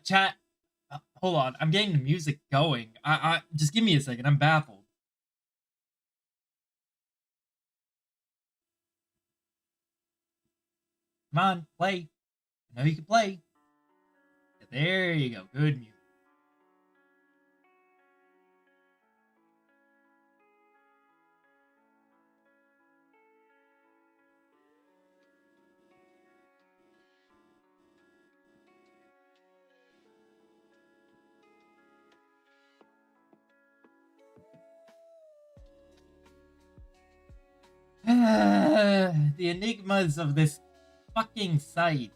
Chat. Hold on. I'm getting the music going. Just give me a second. I'm baffled. Come on, play. I know you can play. There you go. Good music. The enigmas of this fucking site.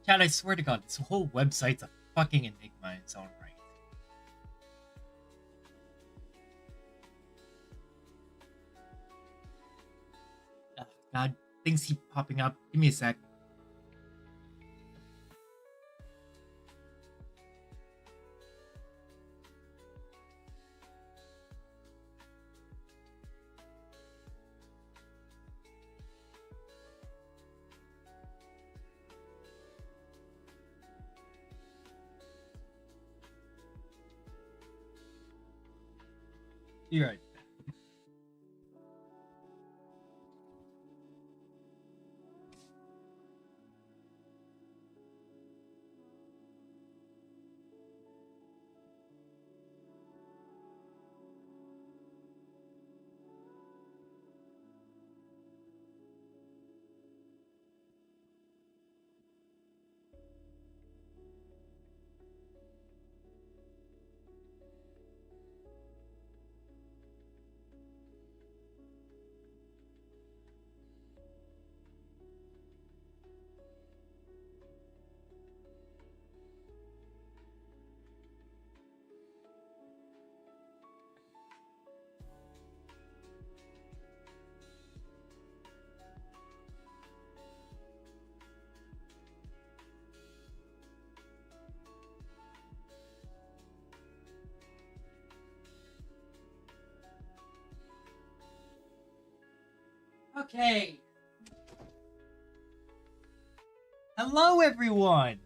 Chat, I swear to God, this whole website's a fucking enigma in its own right. Oh, God, things keep popping up. Give me a sec. You're right. Okay. Hello, everyone.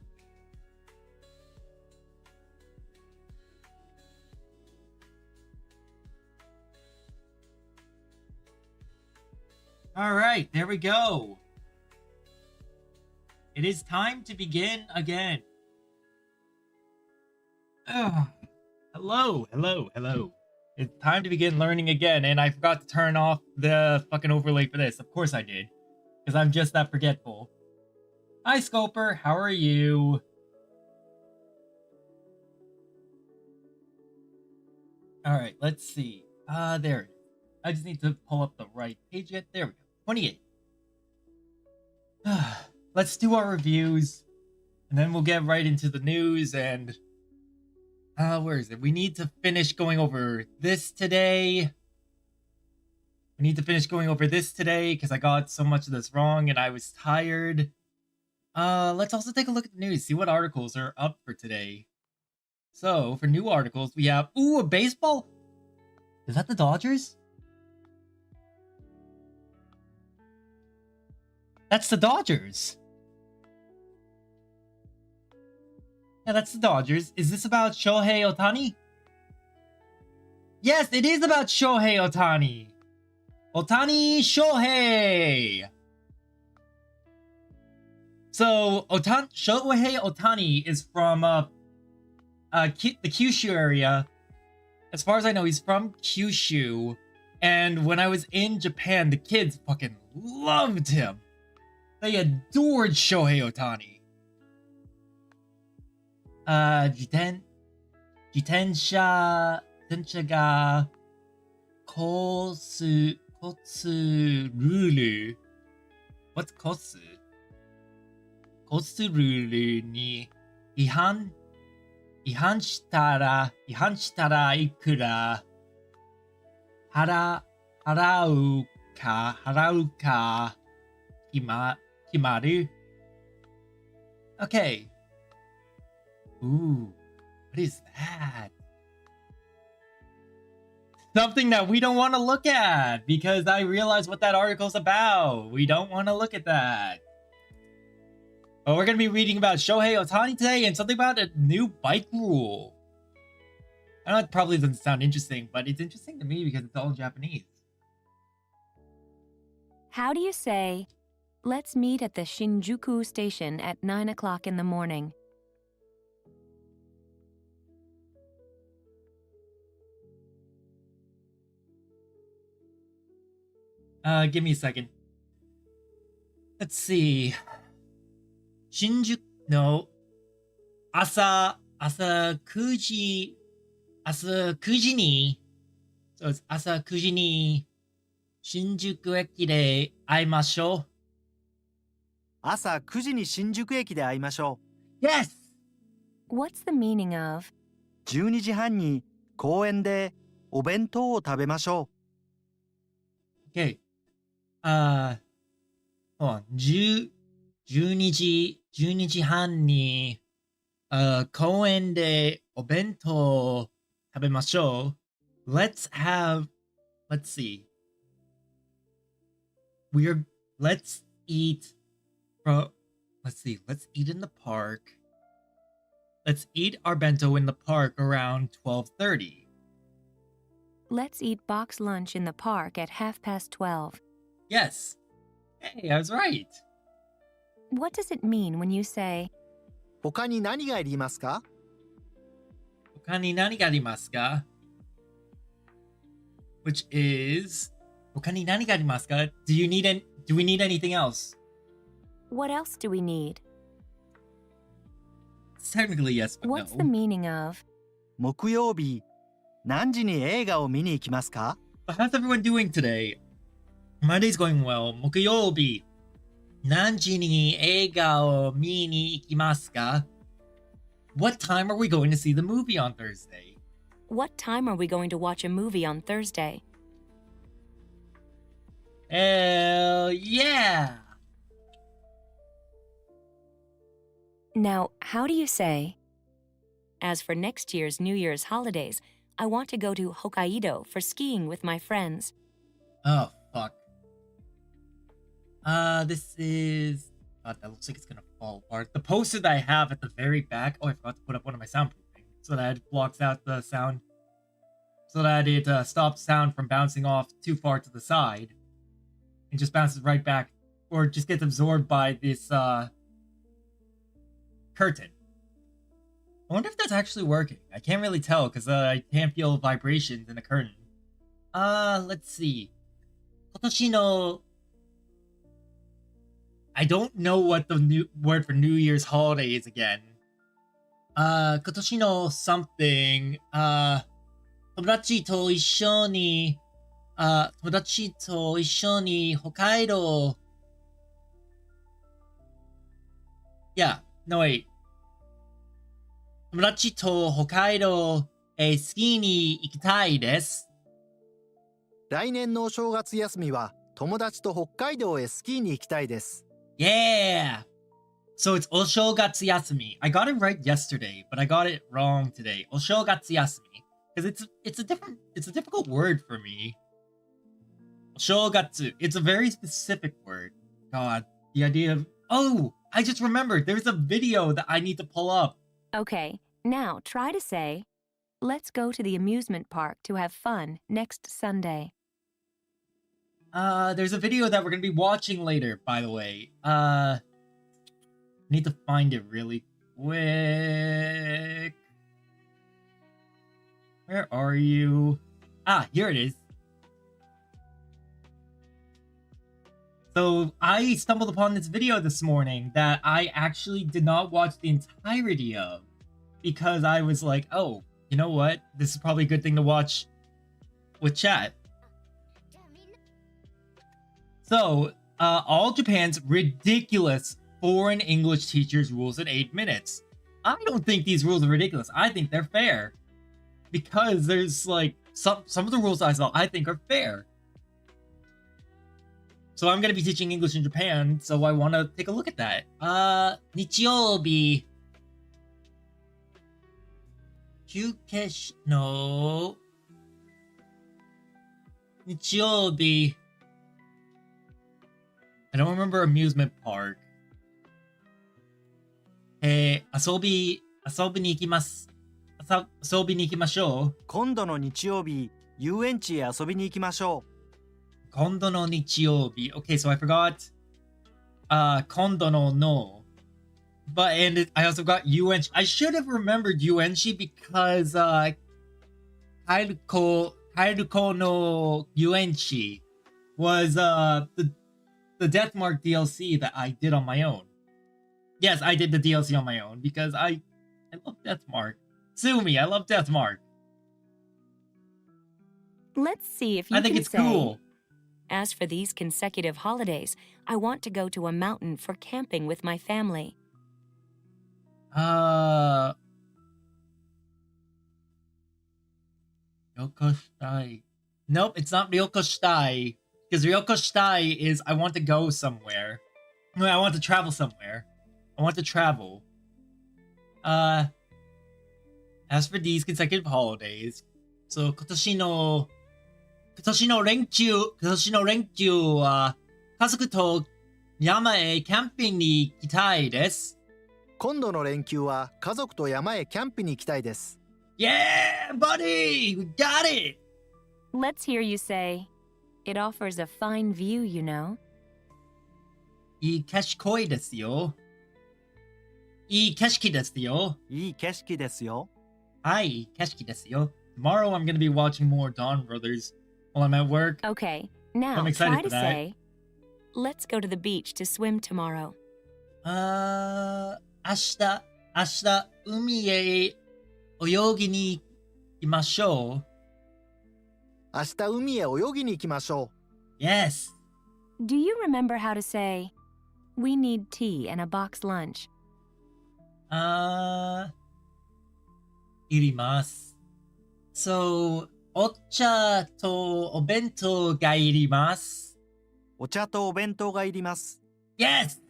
All right, there we go. It is time to begin again. Ugh. Hello. It's time to begin learning again, and I forgot to turn off the fucking overlay for this. Of course I did, because I'm just that forgetful. Hi, Sculper. How are you? All right, let's see. There it is. I just need to pull up the right page yet. There we go. 28. Let's do our reviews, and then we'll get right into the news. And where is it? We need to finish going over this today. We need to finish going over this today because I got so much of this wrong and I was tired. Let's also take a look at the news, see what articles are up for today. So, for new articles, we have a baseball. Is that the Dodgers? That's the Dodgers. Yeah, that's the Dodgers. Is this about Shohei Ohtani? Yes, it is about Shohei Ohtani. Ohtani Shohei. So, Shohei Ohtani is from the Kyushu area. As far as I know, he's from Kyushu. And when I was in Japan, the kids fucking loved him. They adored Shohei Ohtani. Jitensha ga kotsu rulu. What's kotsu? Kotsu rulu ni ihan shitara ikura harau か払うか決まる Okay. Ooh, what is that? Something that we don't want to look at because I realize what that article's about. We don't want to look at that. But we're going to be reading about Shohei Ohtani today and something about a new bike rule. I know it probably doesn't sound interesting, but it's interesting to me because it's all in Japanese. How do you say, let's meet at the Shinjuku station at 9 o'clock in the morning? Give me a second. Let's see. Shinjuku, no. Asa 9時 asa 9時に So it's 朝9時に新宿駅で会いましょう。朝9時に新宿駅で会いましょう。 Yes! What's the meaning of? 12時半に公園でお弁当を食べましょう。Okay. Hold on. 12時半に公園でお弁当を食べましょう。Let's see. Let's eat in the park. Let's eat our bento in the park around 12:30. Let's eat box lunch in the park at 12:30. Yes. Hey, I was right. What does it mean when you say, う。他に何がいりますか？他に何がありますか? Which is, 他に何がありますか? Do we need anything else? what else do we need? Technically, yes, but What's no. the meaning of? 木曜日、何時に映画を見に行きますか？ But how's everyone doing today? My day's going well. 木曜日、何時に映画を見に行きますか? What time are we going to see the movie on Thursday? What time are we going to watch a movie on Thursday? Hell yeah! Now, how do you say, as for next year's New Year's holidays, I want to go to Hokkaido for skiing with my friends. Oh, fuck. This is... God, that looks like it's gonna fall apart. The poster that I have at the very back... Oh, I forgot to put up one of my soundproofing. So that it blocks out the sound. So that it stops sound from bouncing off too far to the side. And just bounces right back. Or just gets absorbed by this, curtain. I wonder if that's actually working. I can't really tell because I can't feel vibrations in the curtain. Let's see. 今年の... I don't know what the new word for New Year's holiday is again. 今年の something. 友達と一緒に北海道 Yeah, no wait. 友達と北海道へスキーに行きたいです。来年のお正月休みは友達と北海道へスキーに行きたいです。Yeah! So it's お正月休み. I got it right yesterday, but I got it wrong today. お正月休み. Because it's a difficult word for me. お正月. It's a very specific word. God, the idea of... Oh! I just remembered. There's a video that I need to pull up. Okay, now try to say, let's go to the amusement park to have fun next Sunday. There's a video that we're gonna be watching later, by the way. Need to find it really quick. Where are you? Ah, here it is. So I stumbled upon this video this morning that I actually did not watch the entirety of because I was like, oh, you know what? This is probably a good thing to watch with chat. So, all Japan's ridiculous foreign English teachers rules in 8 minutes. I don't think these rules are ridiculous. I think they're fair. Because there's like some of the rules I saw I think are fair. So I'm gonna be teaching English in Japan, so I want to take a look at that. 日曜日休憩しの日曜日 I don't remember amusement park. 遊びに行きます。遊びに行きましょう。今度の日曜日、遊園地へ遊びに行きましょう。今度の日曜日 Okay, so I forgot 今度の no. But and I also got Yuenchi. I should have remembered Yuenchi because Kairuko no Yuenchi was the Death Mark DLC that I did on my own. Yes, I did the DLC on my own because I love Death Mark. Sue me, I love Death Mark. Let's see if you I think can it's say, cool. As for these consecutive holidays, I want to go to a mountain for camping with my family. Ryokoshtai. Nope, it's not Ryokoshtai. Because Ryokoshtai is I want to go somewhere. I want to travel somewhere. I want to travel. As for these consecutive holidays, so 今年の連休は家族と山へキャンピングに行きたいです。今度の連休は家族と山へキャンプに行きたいです。Yeah, buddy! We got it! Let's hear you say, It offers a fine view, you know. いい景色ですよ。いい景色ですよ。いい景色ですよ。はい、景色ですよ。Tomorrow I'm going to be watching more Dawn Brothers while I'm at work. Okay, now I'm excited try for to that. say, Let's go to the beach to swim tomorrow. 明日、海へ泳ぎに行きましょう。明日海へ泳ぎに行きましょう。Yes! Do you remember how to say, We need tea and a box lunch? いります。So, お茶とお弁当がいります。お茶とお弁当がいります。Yes!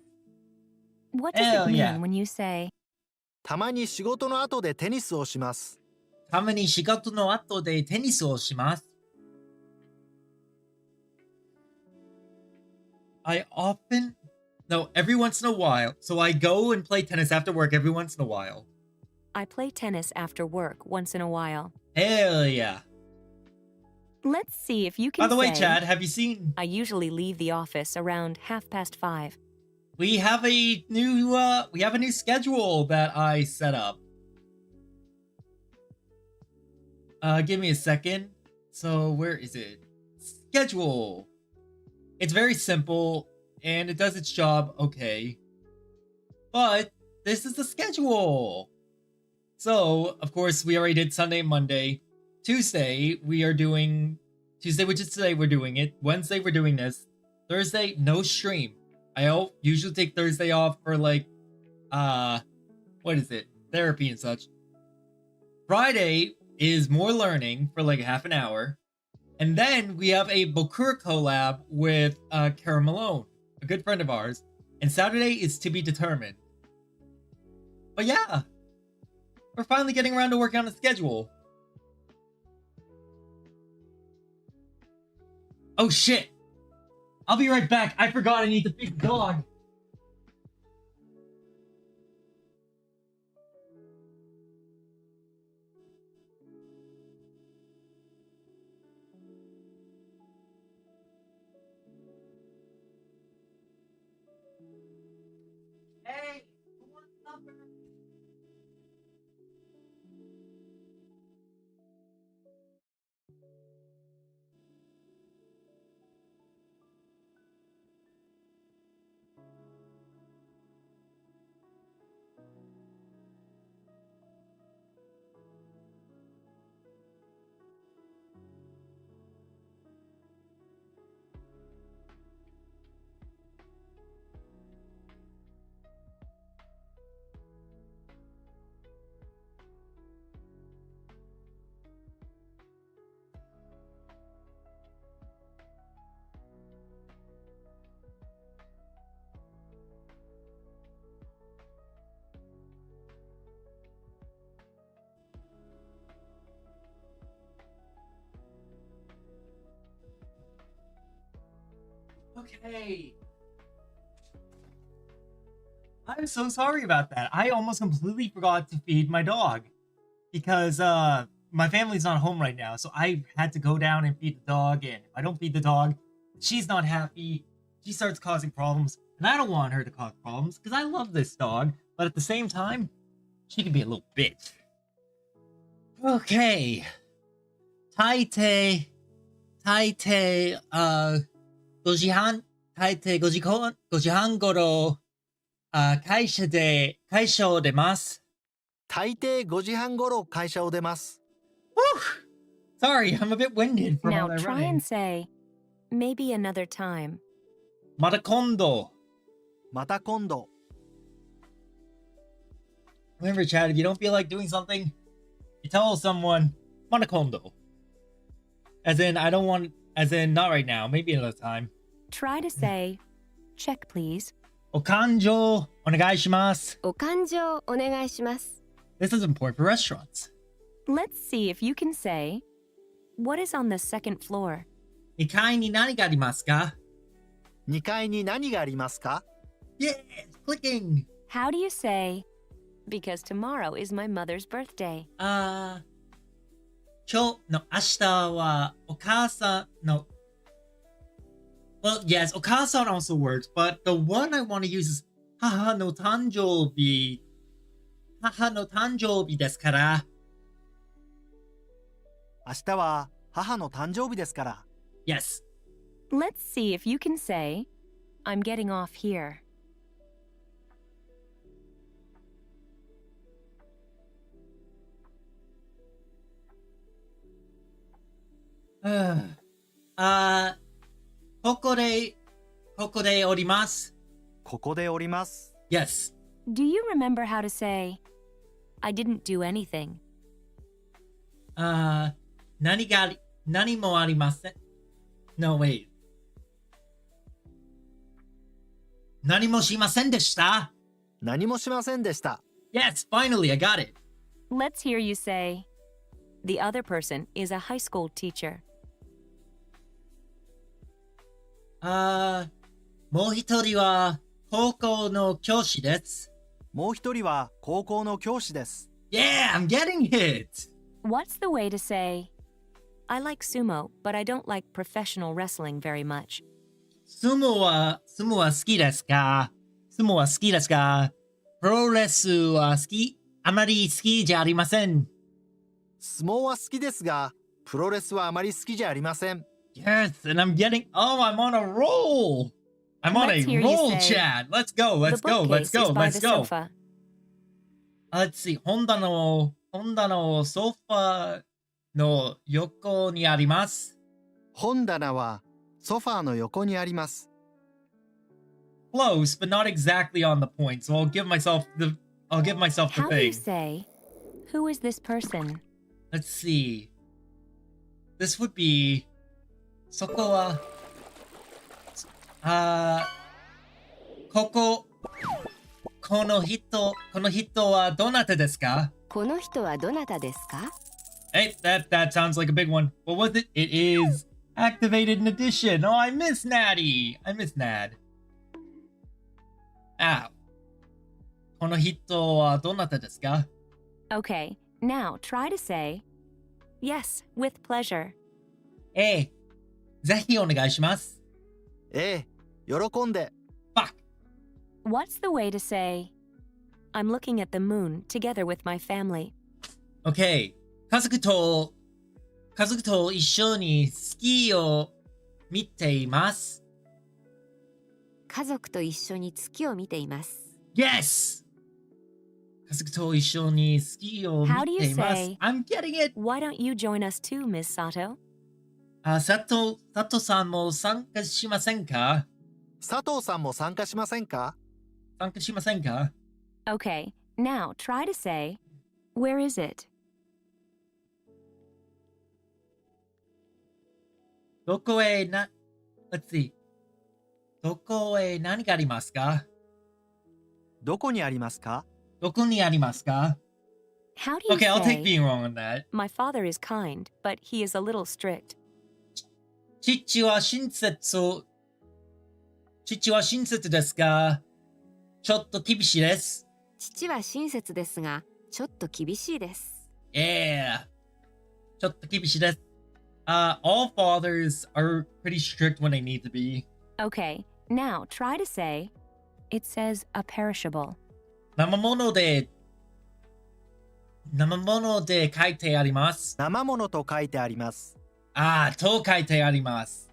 What does Hell it mean yeah. when you say, たまに仕事の後でテニスをします。たまに仕事の後でテニスをします。every once in a while. So I go and play tennis after work every once in a while. I play tennis after work once in a while. Hell yeah. Let's see if you can By the way, say, Chad, have you seen? I usually leave the office around 5:30. We have a new schedule that I set up. Give me a second. So where is it? Schedule. It's very simple and it does its job okay. But this is the schedule. So, of course, we already did Sunday and Monday. Tuesday, which is today, we're doing it. Wednesday, we're doing this. Thursday, no stream. I usually take Thursday off for therapy and such. Friday is more learning for like half an hour. And then we have a Bokura collab with Kara Malone, a good friend of ours. And Saturday is to be determined. But yeah, we're finally getting around to working on a schedule. Oh shit! I'll be right back. I forgot I need to feed the dog. Hey, who wants supper? Okay. I'm so sorry about that. I almost completely forgot to feed my dog because my family's not home right now, so I had to go down and feed the dog, and if I don't feed the dog, she's not happy. She starts causing problems, and I don't want her to cause problems because I love this dog, but at the same time, she can be a little bitch. Okay. 5時半頃、会社を出ます。大抵5時半頃会社を出ます。Whew! Sorry, I'm a bit winded from all Now that try running. and say, maybe another time. また今度。また今度。Remember, Chad, if you don't feel like doing something, you tell someone, また今度. As in, I don't want, as in, not right now, maybe another time. Try to say, check please. お勘定お願いします。お勘定お願いします。 This is important for restaurants. Let's see if you can say, what is on the second floor? 2階に何がありますか? 2階に何がありますか? Yeah, clicking. How do you say, because tomorrow is my mother's birthday? 今日の明日はお母さんの Well, yes, お母さん also works, but the one I want to use is 母の誕生日。母の誕生日ですから。明日は母の誕生日ですから。Yes. Let's see if you can say, I'm getting off here. Uh, ここでおります。ここでおります。Yes. Do you remember how to say, I didn't do anything? 何もありません。No, wait. 何もしませんでした。何もしませんでした。Yes, finally, I got it. Let's hear you say, the other person is a high school teacher. もう一人は高校の教師です。もう一人は高校の教師です。Yeah, I'm getting it! What's the way to say, I like sumo, but I don't like professional wrestling very much? 相撲は好きですか？相撲は好きですか？プロレスはあまり好きじゃありません。相撲は好きですが、プロレスはあまり好きじゃありません。Yes, and I'm on a roll! I'm on Let's a hear you roll, say, Chad! Let's go, The let's go, let's bookcase is go, by let's the go! sofa. Let's see, 本棚のソファの横にあります。本棚はソファーの横にあります。Close, but not exactly on the point, so I'll give myself the How do you thing. say, who is this person? Let's see. This would be そこはこの人はどなたですか? この人はどなたですか? Hey, that sounds like a big one. What was it? It is activated in addition. Oh, I miss Natty. I miss Nad. Ow. この人はどなたですか? Okay, now try to say, yes, with pleasure. ぜひお願いします。ええ、喜んで。Fuck. What's the way to say, I'm looking at the moon together with my family? Okay. 家族と一緒にスキーを見ています。家族と一緒に月を見ています。Yes! 家族と一緒にスキーを見ています。How do you say, I'm getting it! Why don't you join us too, Miss Sato? 佐藤さんも参加しませんか? 佐藤さんも参加しませんか? 参加しませんか? Okay, now try to say, where is it? どこへLet's see. どこへ何がありますか? どこにありますか? どこにありますか? How do you Okay, I'll take say, being wrong on that. my father is kind, but he is a little strict? 父は親切父は親切ですが、ちょっと厳しいです。父は親切ですが、ちょっと厳しいです。Yeah. ちょっと厳しいです。All fathers are pretty strict when they need to be. Okay, now try to say, it says a perishable. 生もので書いてあります。生ものと書いてあります。と書いてあります。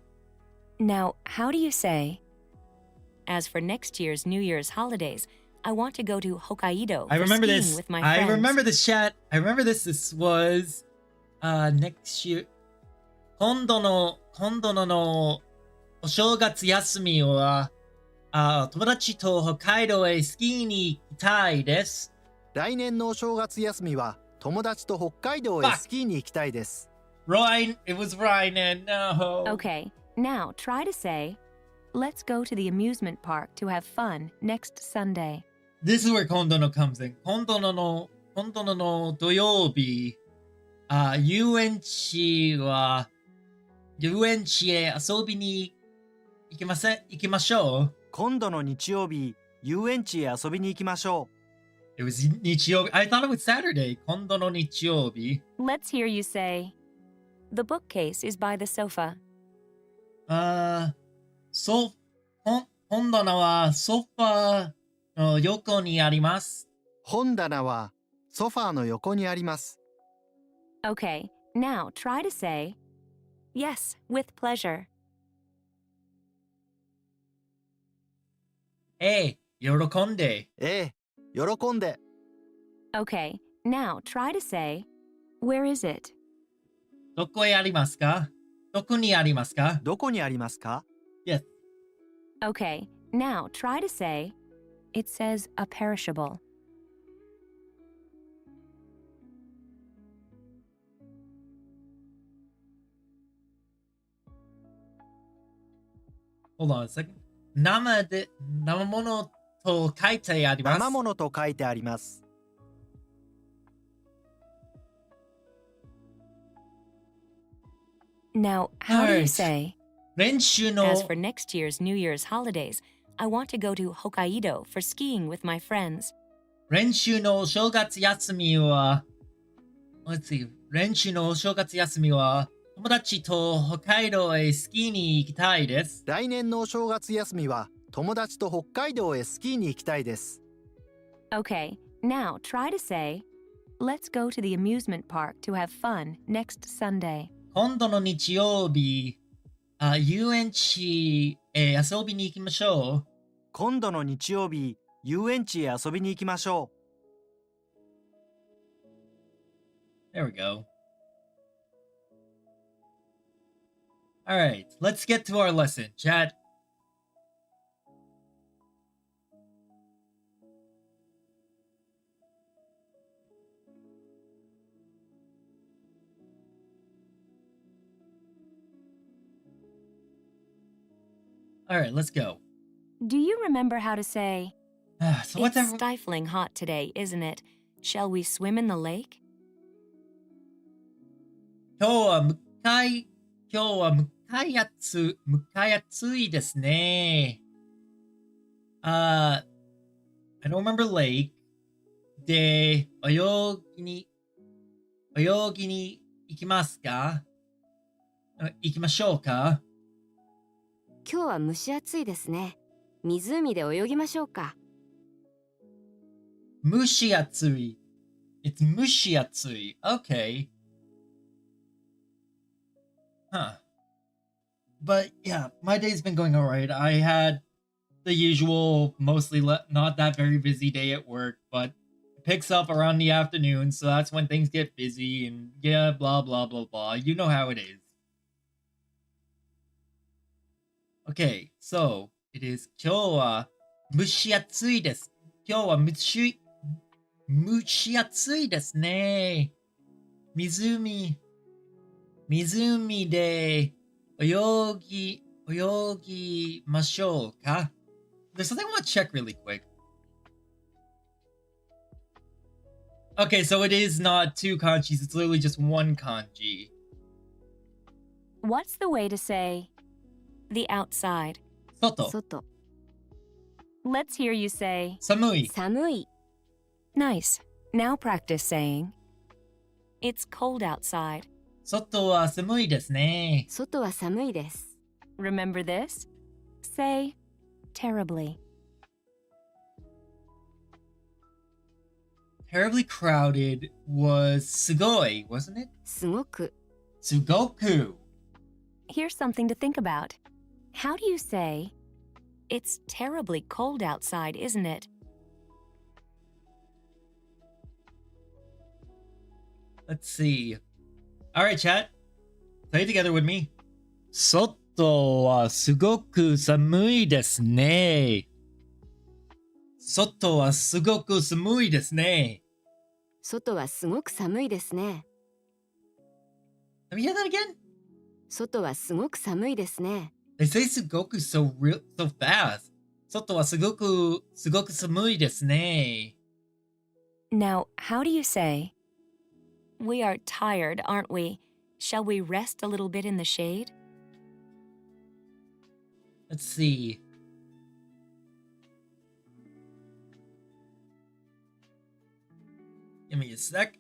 Now, how do you say, as for next year's New Year's holidays, I want to go to Hokkaido I for remember skiing this. with my I friends. remember this chat. I remember this. This was next year. 今度のお正月休みは友達と北海道へスキーに行きたいです。来年のお正月休みは友達と北海道へスキーに行きたいです。Ryan, it was Ryan, no. Okay, now try to say, let's go to the amusement park to have fun next Sunday. This is where 今度の comes in. 今度の土曜日、遊園地へ遊びに行きましょう。今度の日曜日、遊園地へ遊びに行きましょう。It was 日曜日。I thought it was Saturday. 今度の日曜日。Let's hear you say, the bookcase is by the sofa. 本棚はソファーの横にあります。本棚はソファーの横にあります。Okay, now try to say, yes, with pleasure. 喜んで。喜んで。Okay, now try to say, where is it? どこにありますか？どこにありますか？ Yes. Okay, now try to say, it says a perishable. Hold on a second. 生ものと書いてあります。生ものと書いてあります。Now, how do you Alright. say, 練習の as for next year's New Year's holidays, I want to go to Hokkaido for skiing with my friends. 練習のお正月休みは Let's see. 練習のお正月休みは友達と北海道へスキーに行きたいです。来年のお正月休みは友達と北海道へスキーに行きたいです。Okay, now try to say, let's go to the amusement park to have fun next Sunday. 今度の日曜日、遊園地へ遊びに行きましょう。今度の日曜日、遊園地へ遊びに行きましょう。There we go. Alright, let's get to our lesson, chat. Alright, let's go. Do you remember how to say, So what's it's stifling hot today, isn't it? Shall we swim in the lake? 今日は向かい暑いですね。I don't remember lake. で、泳ぎに行きますか？行きましょうか？今日は蒸し暑いですね。湖で泳ぎましょうか。蒸し暑い。It's 蒸し暑い。Okay. Huh. But yeah, my day's been going alright. I had the usual, mostly not that very busy day at work, but it picks up around the afternoon, so that's when things get busy and yeah, blah blah blah blah. You know how it is. Okay, so it is 今日は蒸し暑いです。今日は蒸し暑いですね。湖で泳ぎましょうか？ There's something I want to check really quick. Okay, so it is not two kanjis, it's literally just one kanji. What's the way to say, the outside? 外。外。Let's hear you say, 寒い。寒い。 nice. Now practice saying, it's cold outside. 外は寒いですね。外は寒いです。 Remember this? Say, terribly. Terribly crowded was すごい, wasn't it? すごく。すごく. Here's something to think about. How do you say, it's terribly cold outside, isn't it? Let's see. All right, chat. Play it together with me. 外はすごく寒いですね。外はすごく寒いですね。外はすごく寒いですね。 Let me hear that again. 外はすごく寒いですね。 They say すごく so fast. 外はすごく寒いですね。 Now, how do you say, we are tired, aren't we? Shall we rest a little bit in the shade? Let's see. Give me a sec.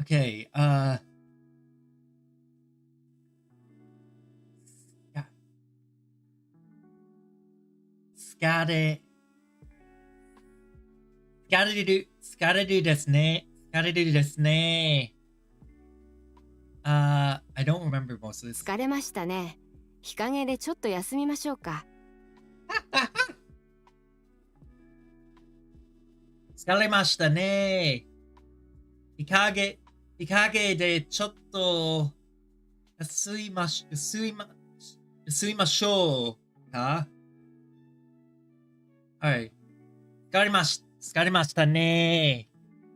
Okay, yeah. Scattered ですね。Scattered ですね。I don't remember most of this. 疲れましたね。日陰でちょっと休みましょうか。疲れましたね。日陰でちょっと休みましょうか。はい。疲れましたね。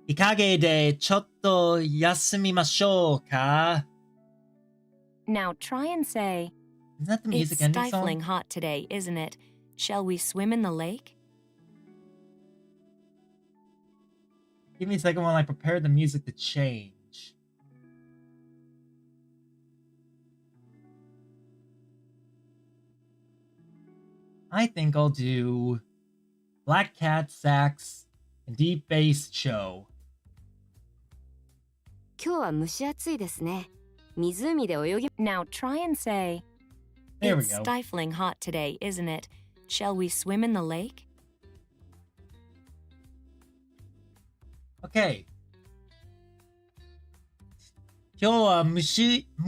日陰でちょっと休みましょうか。 Now try and say, Isn't that the it's music ending stifling song? hot today, isn't it? Shall we swim in the lake? Give me a second while I prepare the music to change. I think I'll do Black Cat Sax and Deep Bass Show. 今日は蒸し暑いですね。湖で泳ぎ。 Now try and say, There we it's go. stifling hot today, isn't it? Shall we swim in the lake? Okay. 今日は蒸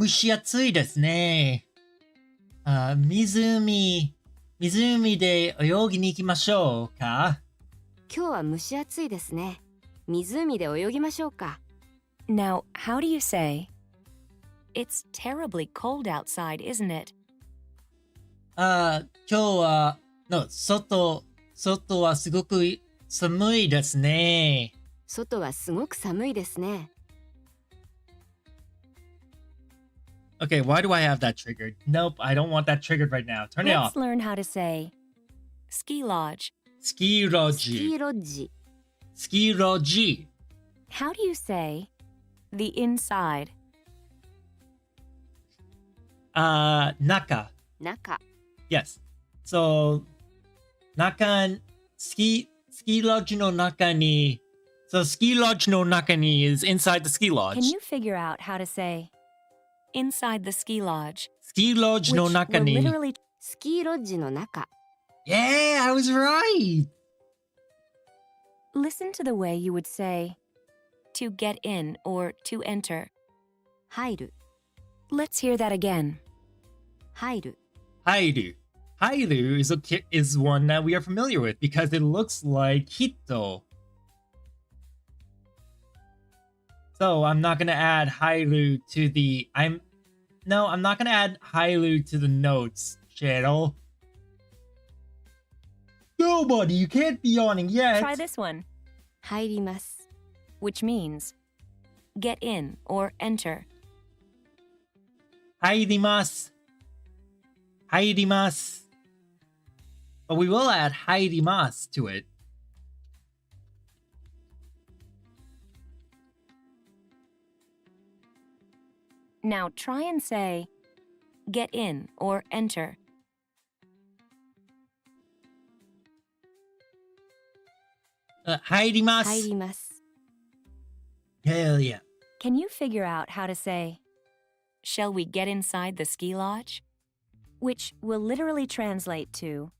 し暑いですね。湖で泳ぎに行きましょうか。今日は蒸し暑いですね。湖で泳ぎましょうか。 Now, how do you say, it's terribly cold outside, isn't it? 今日は、外はすごく寒いですね。外はすごく寒いですね。 Okay, why do I have that triggered? Nope, I don't want that triggered right now. Turn it Let's off. learn how to say, ski lodge. スキースキロージ。ロッジ。スキーロジ。 How do you say, the inside? 中。中。 Yes. So, スキーロジの中に、So, ski lodge no nakani is inside the ski lodge. Can you figure out how to say, inside the ski lodge? Ski lodge Which no will nakani. literally. スキーロッジの中。 Yeah, I was right. Listen to the way you would say, to get in or to enter. 入る。 Let's hear that again. 入る。 Hairu. Hairu is one that we are familiar with because it looks like Hito. So I'm not gonna add Hairu to the I'm not gonna add Hairu to the notes, Cheryl. Nobody, you can't be yawning yet. Try this one, 入ります。 which means get in or enter. Hairimasu. Hairimasu. But we will add hairimasu to it. Now try and say, get in or enter. Hairimasu. 入ります。 Hell yeah. Can you figure out how to say, shall we get inside the ski lodge? Which will literally translate to,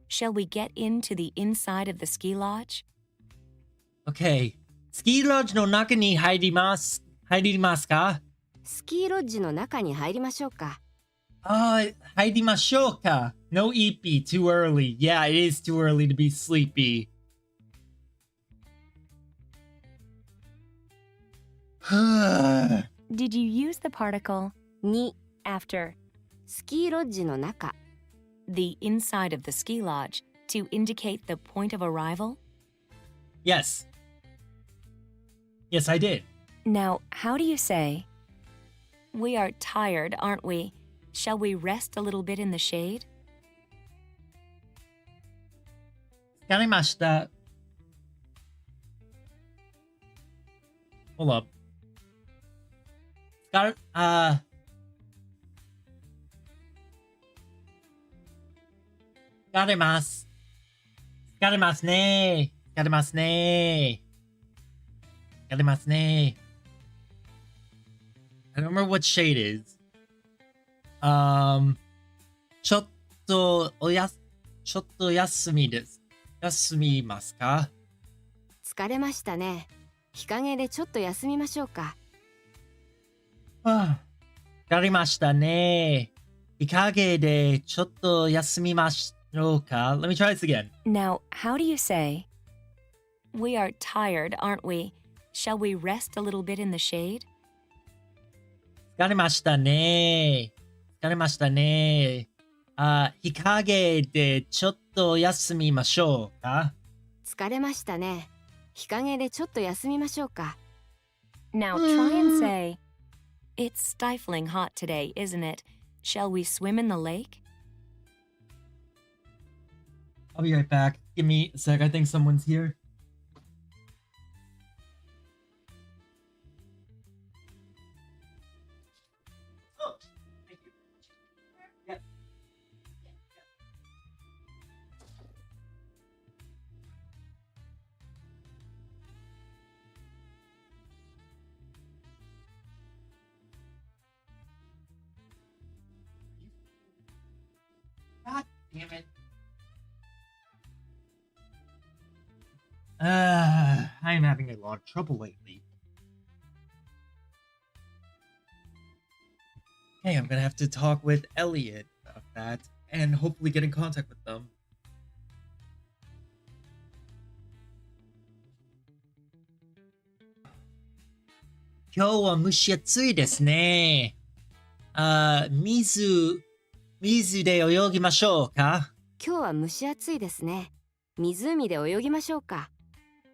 shall we get into the inside of the ski lodge? Okay. Ski lodge no naka ni hairimasu. Hairimasu ka? スキーロッジの中に入りましょうか。 Hairimashou ka. No ippy. Too early. Yeah, it is too early to be sleepy. Did you use the particle に、 after スキーロッジの中。 the inside of the ski lodge to indicate the point of arrival? Yes. Yes, I did. Now, how do you say, we are tired, aren't we? Shall we rest a little bit in the shade? Garimashita. Hold up. Garimasu. Garimasu ne. Garimasu ne. Garimasu ne. I don't remember what shade is. ちょっと休みです。休みますか？疲れましたね。日陰でちょっと休みましょうか。わかりましたね。日陰でちょっと休みましょうか？ Let me try this again. Now, how do you say, we are tired, aren't we? Shall we rest a little bit in the shade? 疲れましたね。疲れましたね。日陰でちょっと休みましょうか？疲れましたね。日陰でちょっと休みましょうか。 Now try and say, it's stifling hot today, isn't it? Shall we swim in the lake? I'll be right back. Give me a sec. I think someone's here. Oh, thank you. Yep. God damn it. I'm having a lot of trouble lately. Hey, I'm gonna have to talk with Elliot about that and hopefully get in contact with them. Kyou wa mushiatsui desu ne. Mizu de oyogimashou ka? 今日は蒸し暑いですね。湖で泳ぎましょうか。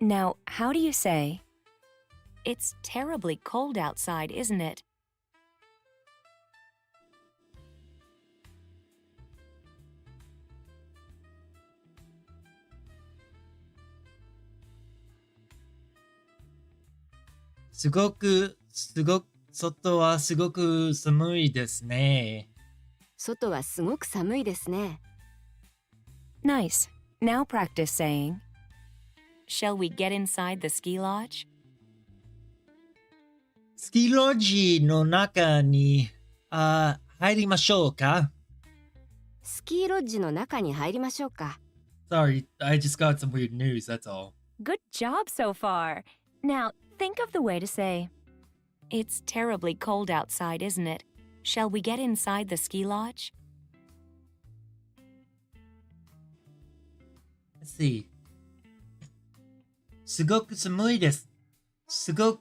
Now, how do you say, it's terribly cold outside, isn't it? Soto wa sugoku samui desu ne. 外はすごく寒いですね。 Nice. Now practice saying, shall we get inside the ski lodge? Ski lodge no naka ni hairimashou ka? スキーロッジの中に入りましょうか。 Sorry, I just got some weird news, that's all. Good job so far. Now, think of the way to say, it's terribly cold outside, isn't it? Shall we get inside the ski lodge? Let's see. すごく寒いです。外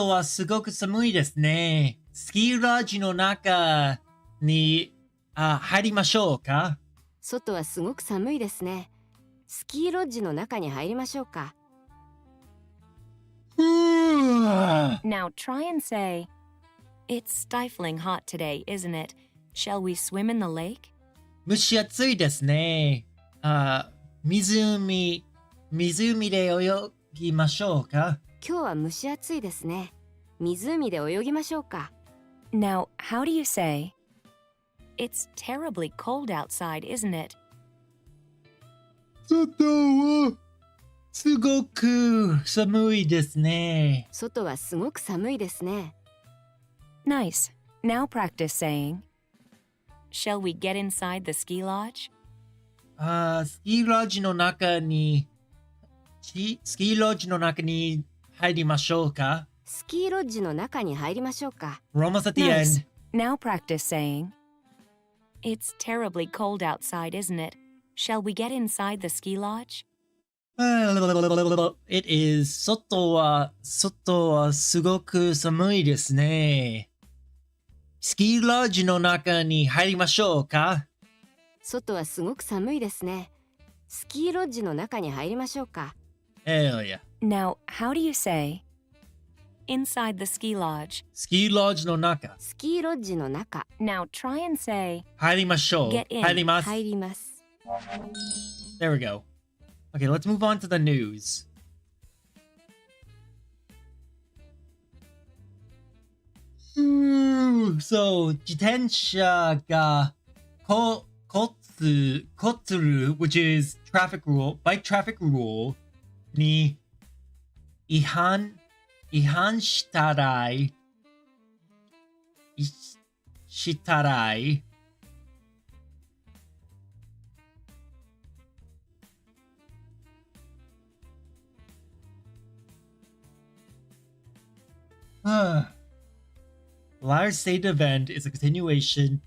はすごく寒いですね。スキーロッジの中に入りましょうか？外はすごく寒いですね。スキーロッジの中に入りましょうか。 Now try and say, it's stifling hot today, isn't it? Shall we swim in the lake? 蒸し暑いですね。湖で泳ぎましょうか？今日は蒸し暑いですね。湖で泳ぎましょうか。 Now, how do you say, It's terribly cold outside, isn't it? 外はすごく寒いですね。外はすごく寒いですね。 Nice. Now practice saying, Shall we get inside the ski lodge? スキーロッジの中に入りましょうか？スキーロッジの中に入りましょうか。 We're almost at the Nice. end. Now practice saying, It's terribly cold outside, isn't it? Shall we get inside the ski lodge? It is 外はすごく寒いですね。スキーロッジの中に入りましょうか？外はすごく寒いですね。スキーロッジの中に入りましょうか。 Hell yeah. Now, how do you say, Inside the ski lodge? スキーロッジの中。スキーロッジの中。 Now try and say, 入りましょう。 Get in. 入ります。入ります。 There we go. Okay, let's move on to the news. So, 自転車が交通 which is traffic rule, bike traffic rule に違反したらLarge state event is a continuation.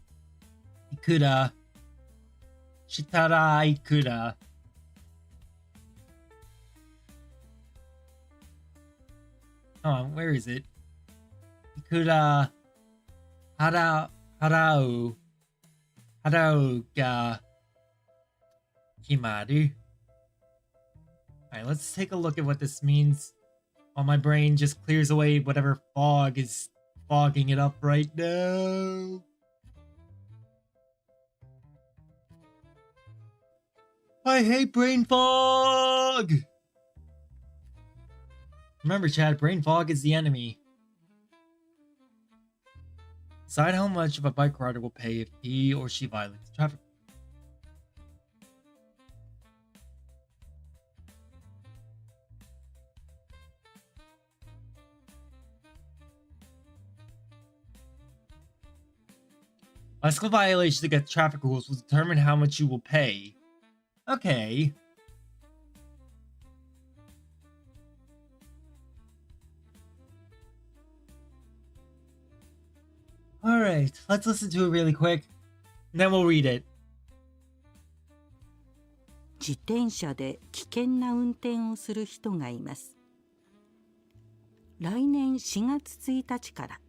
いくらしたらいくら where is it? いくら払うが決まる Alright, let's take a look at what this means while my brain just clears away whatever fog is fogging it up right now. I hate brain fog! Remember, Chad, brain fog is the enemy. Decide how much of a bike rider will pay if he or she violates traffic. Bicycle violations against traffic rules will determine how much you will pay. Okay. Alright, let's listen to it really quick, and then we'll read it. 自転車で危険な運転をする人がいます。来年4月1日から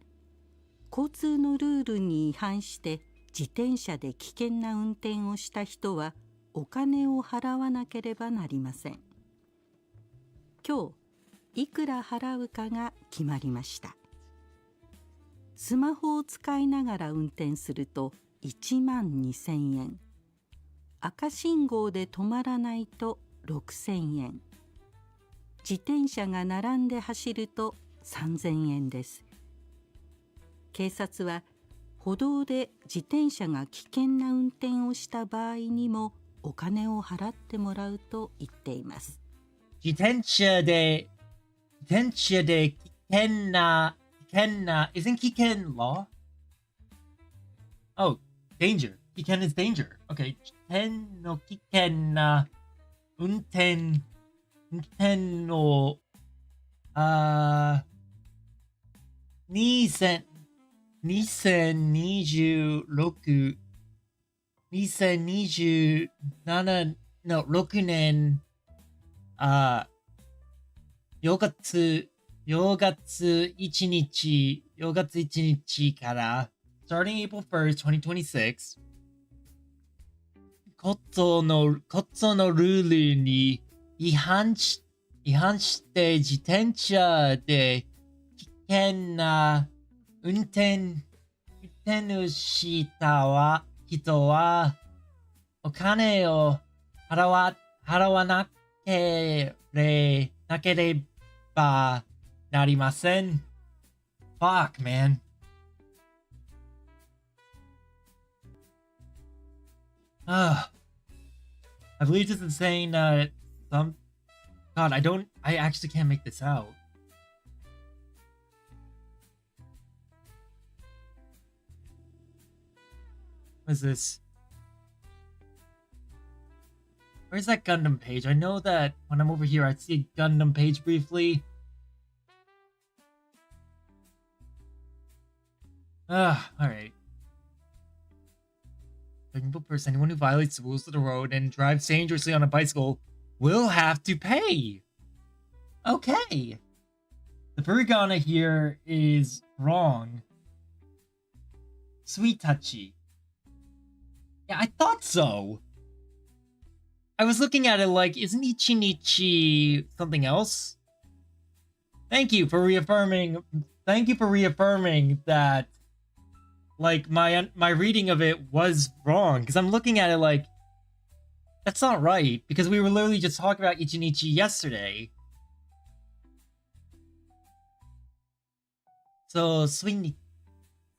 交通のルールに違反して自転車で危険な運転をした人はお金を払わなければなりません。今日いくら払うかが決まりました。スマホを使いながら運転すると1万2000円。赤信号で止まらないと6000円。自転車が並んで走ると3000円です。警察は歩道で自転車が危険な運転をした場合にもお金を払ってもらうと言っています。自転車で危険な isn't 危険 law? Oh, danger. 危険 is danger. Okay. 危険な運転の2026の6年4月1日から starting April 1st, 2026交通のルールに違反して自転車で危険な運転をした人はお金を払わなければなりません. Fuck, man. I believe this is saying that God, I actually can't make this out. What is this? Where's that Gundam page? I know that when I'm over here, I see a Gundam page briefly. Alright. Technical person, anyone who violates the rules of the road and drives dangerously on a bicycle will have to pay. Okay. The furigana here is wrong. Sweet touchy. Yeah, I thought so. I was looking at it like, isn't Ichinichi something else? Thank you for reaffirming that, like, my reading of it was wrong. Because I'm looking at it like, that's not right. Because we were literally just talking about Ichinichi yesterday. So, sweet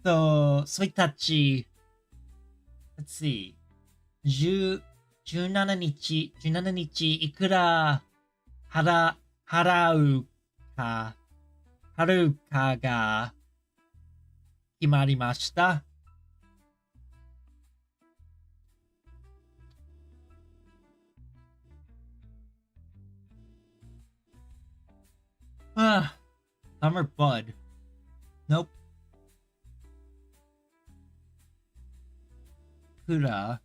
touchy. Let's see. 17日いくら払うかが決まりました。Summer Bud. Nope. Kura.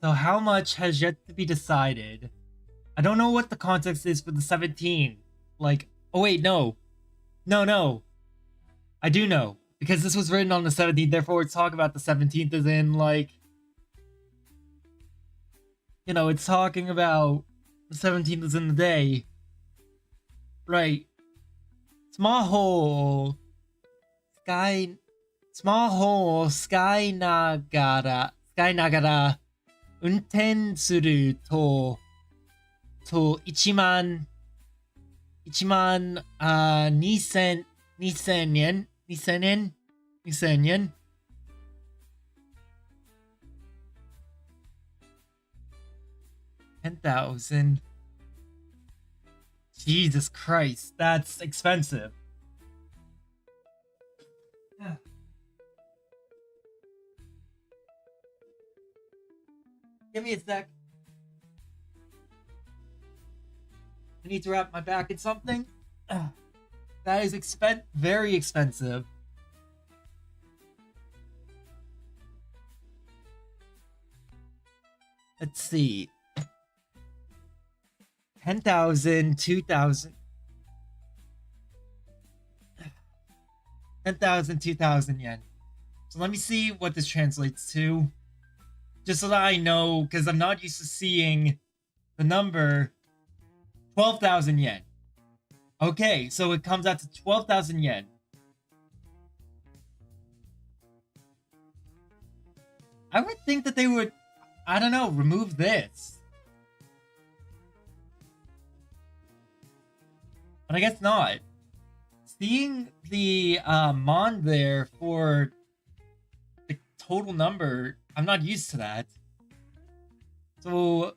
So how much has yet to be decided? I don't know what the context is for the 17th. Like, oh wait, no. No. I do know. Because this was written on the 17th, therefore it's talking about the 17th as in, like... You know, it's talking about the 17th is in the day. Right. Small hole, sky nagara, 運転すると1万2000円 10,000. Jesus Christ, that's expensive. Give me a sec. I need to wrap my back in something. That is very expensive. Let's see. 10,000, 2,000. 10,000, 2,000 yen. So let me see what this translates to. Just so that I know, because I'm not used to seeing the number 12,000 yen. Okay, so it comes out to 12,000 yen. I would think that they would, I don't know, remove this. But I guess not. Seeing the mon there for the total number, I'm not used to that. So,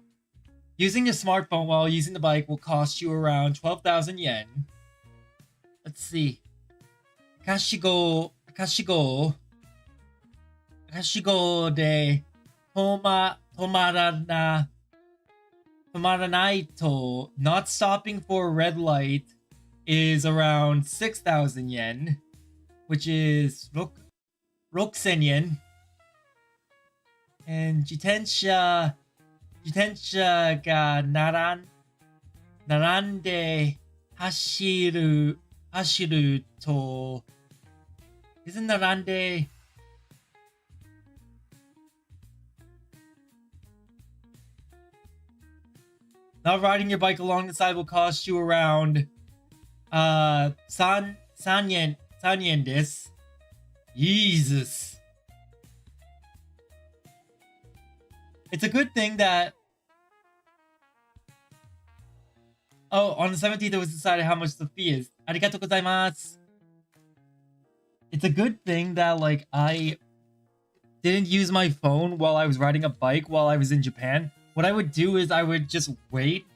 using your smartphone while using the bike will cost you around 12,000 yen. Let's see. Akashigo de tomaranai to, not stopping for a red light, is around 6,000 yen, which is 6,000 yen. And Jitensha ga narande hashiru to, isn't narande not riding your bike along the side will cost you around 3yenです. Jesus. It's a good thing that... Oh, on the 17th it was decided how much the fee is. Arigatou gozaimasu. It's a good thing that, like, I didn't use my phone while I was riding a bike while I was in Japan. What I would do is I would just wait.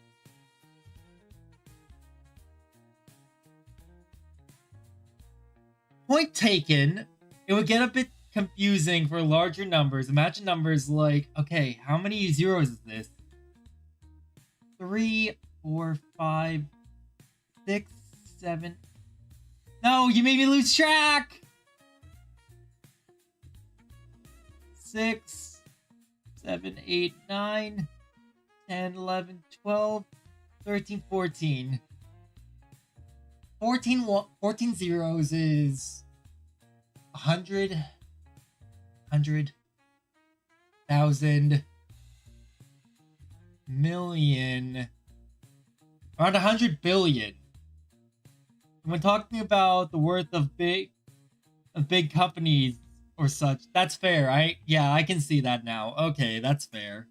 Point taken. It would get a bit confusing for larger numbers. Imagine numbers like, okay, how many zeros is this? 3, 4, 5, 6, 7. No, you made me lose track! 6, 7, 8, 9, 10, 11, 12, 13, 14. 14 zeros is 100, 100,000, million, around 100 billion. When talking about the worth of big companies or such, that's fair. I can see that now. Okay, that's fair.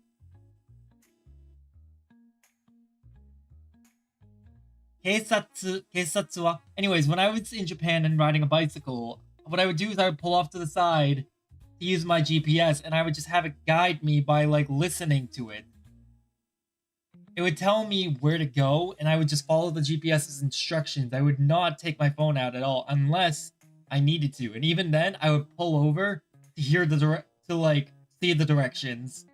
Keisatsu wa. Anyways, when I was in Japan and riding a bicycle, what I would do is I would pull off to the side to use my GPS, and I would just have it guide me by, like, listening to it. It would tell me where to go, and I would just follow the GPS's instructions. I would not take my phone out at all unless I needed to, and even then, I would pull over to hear the see the directions.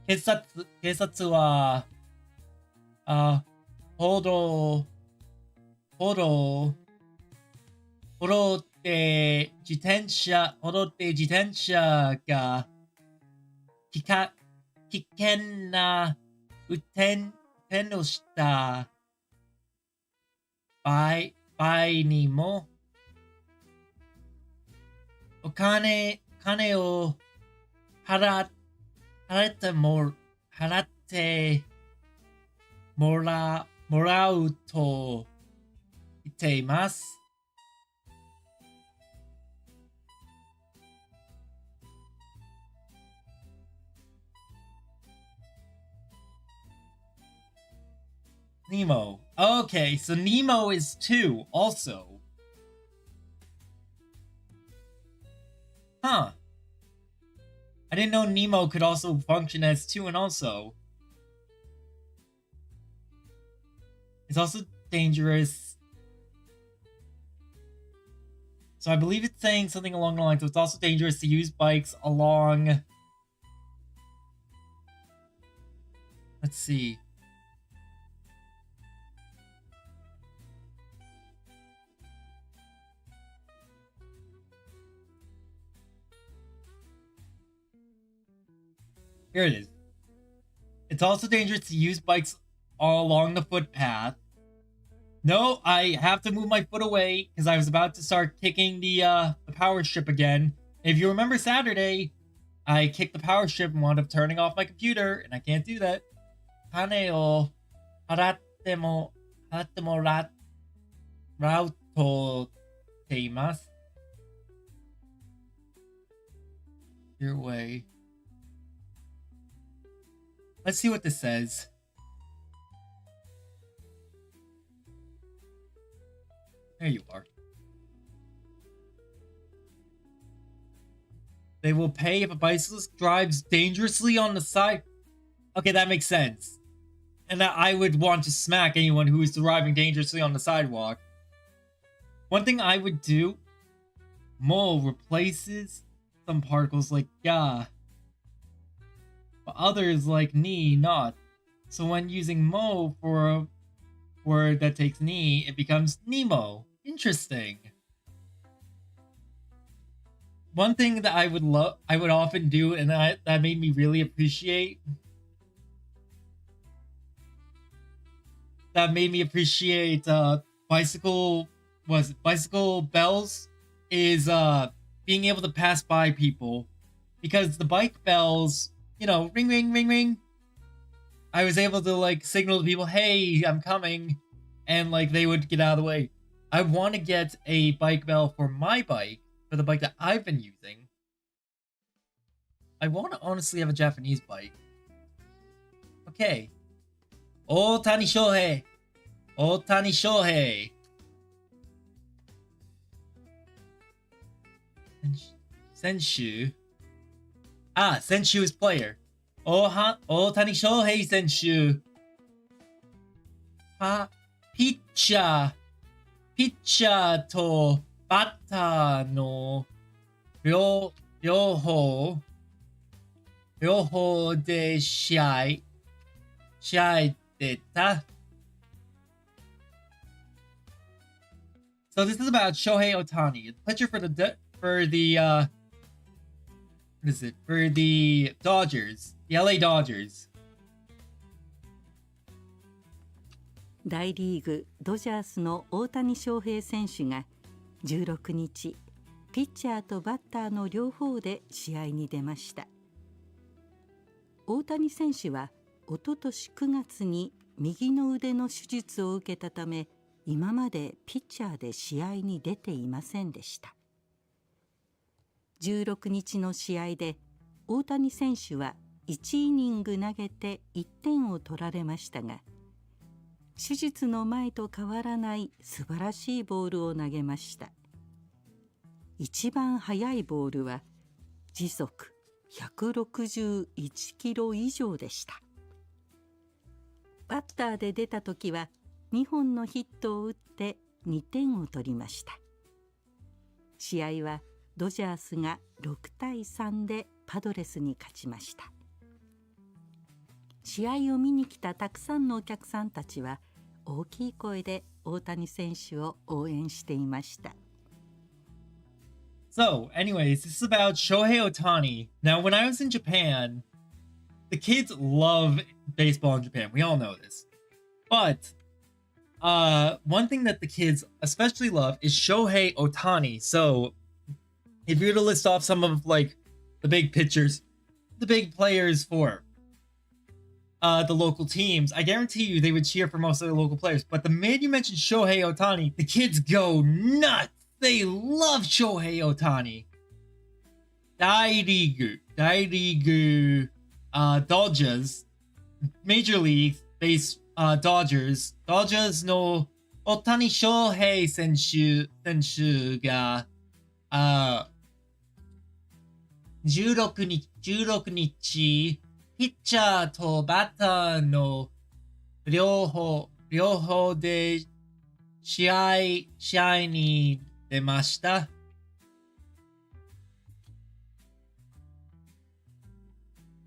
警察は、歩道で自転車が危険な運転をした場合にも、お金を払ってもらうと言っています。Nemo. Okay, so Nemo is 2 also. Huh. I didn't know Nemo could also function as 2 and also. It's also dangerous. So I believe it's saying something along the lines of it's also dangerous to use bikes along... Let's see. Here it is. It's also dangerous to use bikes all along the footpath. No, I have to move my foot away because I was about to start kicking the power strip again. If you remember Saturday, I kicked the power strip and wound up turning off my computer, and I can't do that. 金を払ってもらうと言っています。Your way. Let's see what this says. There you are. They will pay if a bicyclist drives dangerously on the side. Okay, that makes sense. And that I would want to smack anyone who is driving dangerously on the sidewalk. One thing I would do, Mo replaces some particles like ya. But others like ni not. So when using mo for a word that takes ni, it becomes Nemo. Interesting. One thing that I would often do, and that made me really appreciate. That made me appreciate bicycle bells is being able to pass by people, because the bike bells, you know, ring ring ring ring, I was able to like signal to people, hey, I'm coming, and like they would get out of the way. I want to get a bike bell for my bike, for the bike that I've been using, I want to honestly have a Japanese bite. Okay. Ohtani Shohei. Ohtani Shohei. Senshu. Senshu is player. Ohtani Shohei Senshu. Pitcher とバッターの両方で試合出た。So this is about Shohei Ohtani, pitcher for the what is it? For the Dodgers, the LA Dodgers. 大リーグドジャースの大谷翔平選手が16日ピッチャーとバッターの両方で試合に出ました。大谷選手はおととし9月に右の腕の手術を受けたため今までピッチャーで試合に出ていませんでした。16日の試合で大谷選手は1イニング投げて1点を取られましたが手術の前と変わらない素晴らしいボールを投げました。一番速いボールは時速161キロ以上でした。バッターで出た時は2本のヒットを打って2点を取りました。試合はドジャースが6対3でパドレスに勝ちました。試合を見に来たたくさんのお客さんたちは大きい声で大谷選手を応援していました。So, anyways, this is about Shohei Ohtani. Now, when I was in Japan, the kids love baseball in Japan. We all know this. But one thing that the kids especially love is Shohei Ohtani. So, if you were to list off some of like the big pitchers, the big players for the local teams, I guarantee you they would cheer for most of the local players. But the minute you mention Shohei Ohtani, the kids go nuts. They love Shohei Ohtani. 大リーグ、Dodgers, Major League Base, Dodgers の大谷翔平選手が、16日、ピッチャーとバッターの両方で試合に出ました。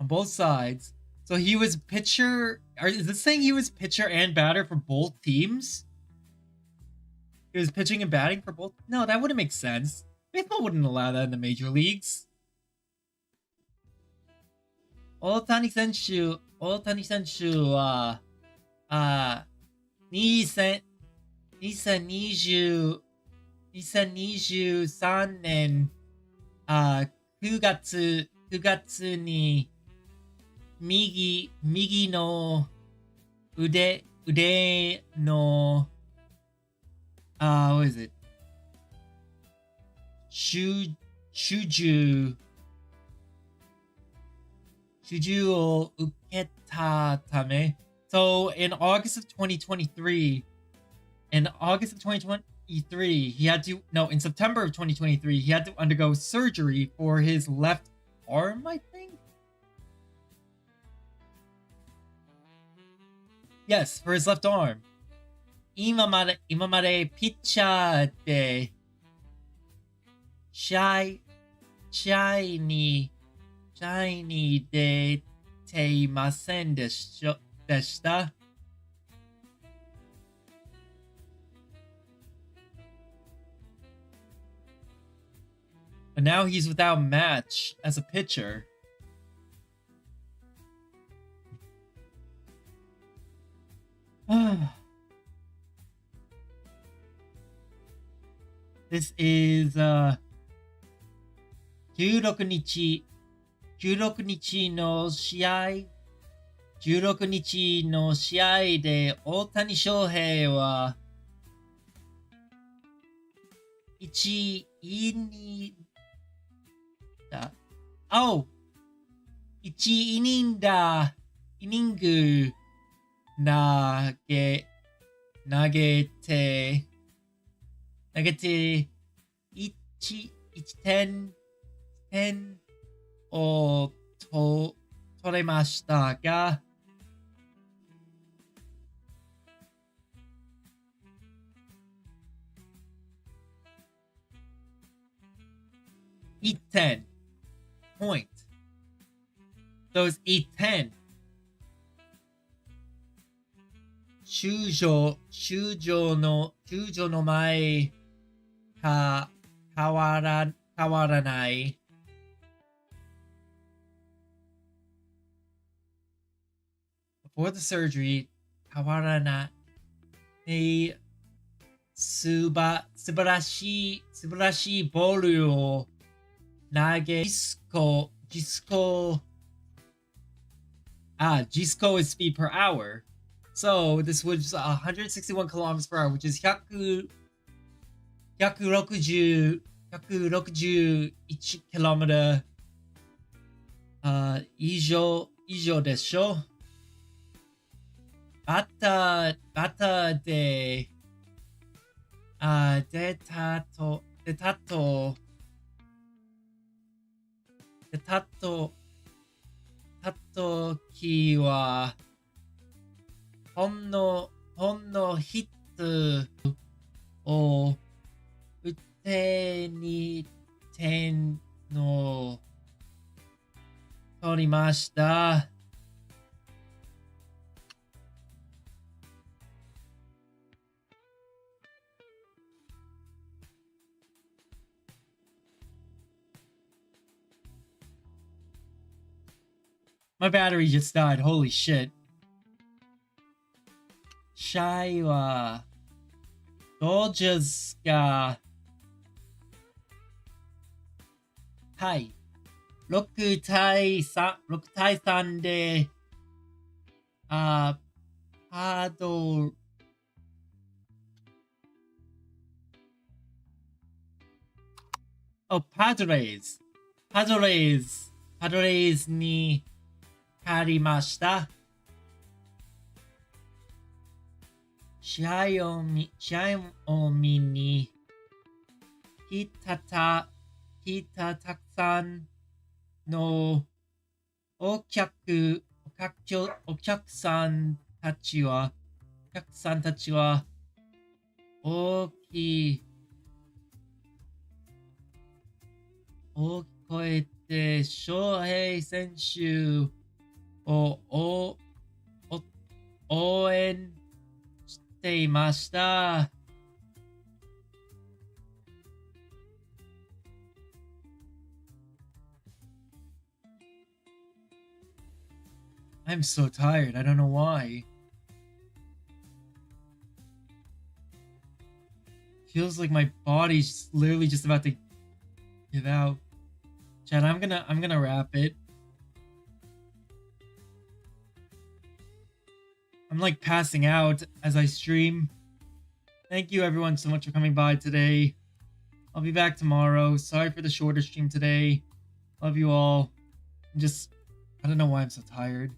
On both sides. So he was pitcher. Is this saying he was pitcher and batter for both teams? He was pitching and batting for both? No, that wouldn't make sense. Baseball wouldn't allow that in the major leagues. 大谷選手は、2023年9月に右の腕のwhat is it? 手術を受けたため So in August of 2023 in September of 2023, he had to undergo surgery for his left arm, I think? Yes, for his left arm. 今までピッチャーで試合に出ていませんでした。But now he's without match as a pitcher. This is 16日の試合で大谷翔平は1イニング1イニングだ、イニング投げて、1点を取れましたが、1点 point. Those 1点修女の前変わらない。Before the surgery, 変わらない。素晴らしいボールを投げ、Gisco is speed per hour. So this was 161 kilometers per hour, which is 161 kilometer 以上でしょ。バッターで出た時はほんのヒットを打って2点の取りました。My battery just died. Holy shit. シャイはどうですか？はい。6対3で、パドレイズに勝りました。試合を見に来たたくさんのお客さんたちは大きい声で翔平選手を応援していました。I'm so tired. I don't know why. Feels like my body's literally just about to give out. Chad, I'm gonna wrap it. I'm like passing out as I stream. Thank you everyone so much for coming by today. I'll be back tomorrow. Sorry for the shorter stream today. Love you all. I don't know why I'm so tired.